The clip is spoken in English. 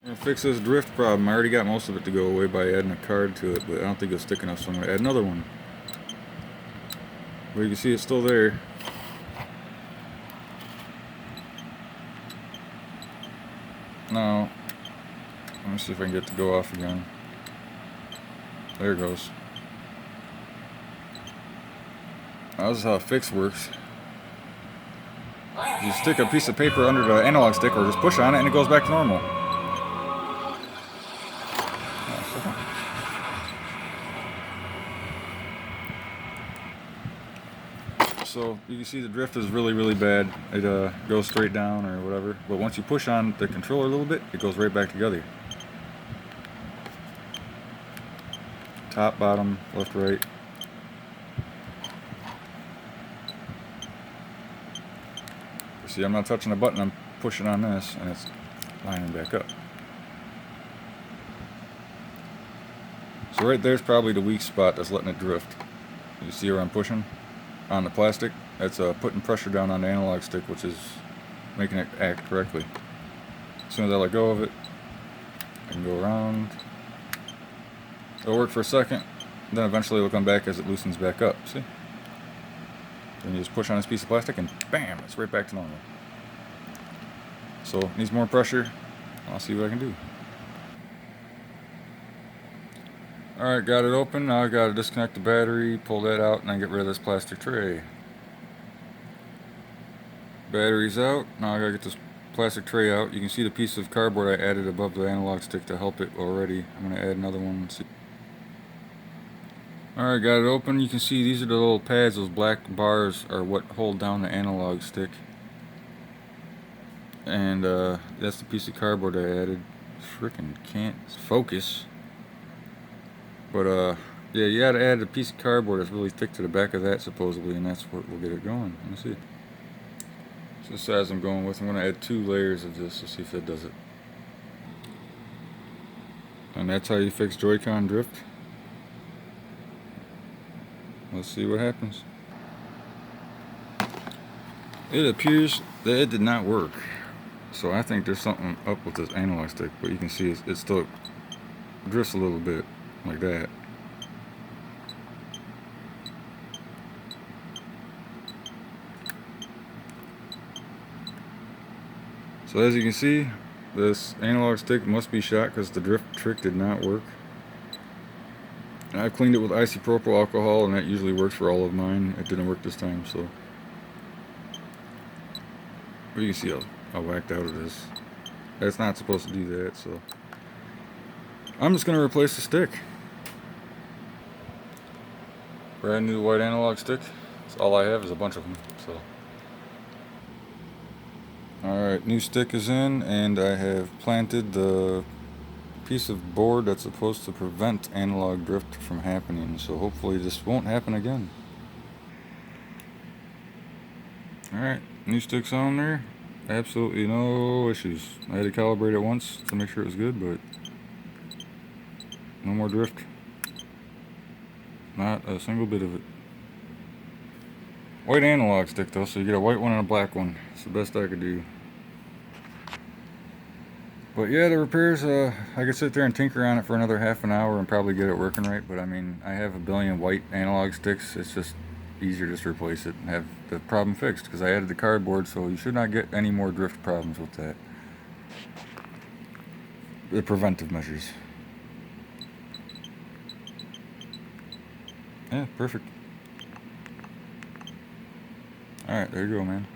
I'm gonna fix this drift problem. I already got most of it to go away by adding a card to it, but I don't think it's thick enough, so I'm gonna add another one. But you can see it's still there. Now, let me see if I can get it to go off again. There it goes. Now this is how a fix works. You stick a piece of paper under the analog stick or just push on it and it goes back to normal. So you can see the drift is really, really bad. It goes straight down or whatever. But once you push on the controller a little bit, it goes right back together. Top, bottom, left, right. See, I'm not touching the button, I'm pushing on this, and it's lining back up. So right there's probably the weak spot that's letting it drift. You see where I'm pushing on the plastic? That's putting pressure down on the analog stick, which is making it act correctly. As soon as I let go of it, I can go around. It'll work for a second, then eventually it'll come back as it loosens back up. See? Then you just push on this piece of plastic and bam, it's right back to normal. So it needs more pressure. I'll see what I can do. Alright, got it open. Now I gotta disconnect the battery, pull that out, and then get rid of this plastic tray. Battery's out. Now I gotta get this plastic tray out. You can see the piece of cardboard I added above the analog stick to help it already. I'm gonna add another one. Alright, got it open. You can see these are the little pads. Those black bars are what hold down the analog stick. And that's the piece of cardboard I added. Freaking can't focus. But yeah, you gotta add a piece of cardboard that's really thick to the back of that supposedly, and that's what will get it going. Let me see. So the size I'm going with, I'm gonna add 2 layers of this to see if that does it. And that's how you fix Joycon drift. Let's see what happens. It appears that it did not work. So I think there's something up with this analog stick, but you can see it still drifts a little bit, like that. So as you can see, this analog stick must be shot because the drift trick did not work. And I've cleaned it with isopropyl alcohol, and that usually works for all of mine. It didn't work this time, so. But you can see how whacked out it is. It's not supposed to do that, so. I'm just going to replace the stick. Brand new white analog stick. That's all I have is a bunch of them, so. Alright, new stick is in, and I have planted the piece of board that's supposed to prevent analog drift from happening, so hopefully this won't happen again. Alright, new stick's on there. Absolutely no issues. I had to calibrate it once to make sure it was good, but no more drift. Not a single bit of it. White analog stick though, so you get a white one and a black one. It's the best I could do. But yeah, the repairs, I could sit there and tinker on it for another half an hour and probably get it working right, but I mean, I have a billion white analog sticks. It's just easier just to replace it and have the problem fixed, because I added the cardboard, so you should not get any more drift problems with that. The preventive measures. Yeah, perfect. Alright, there you go, man.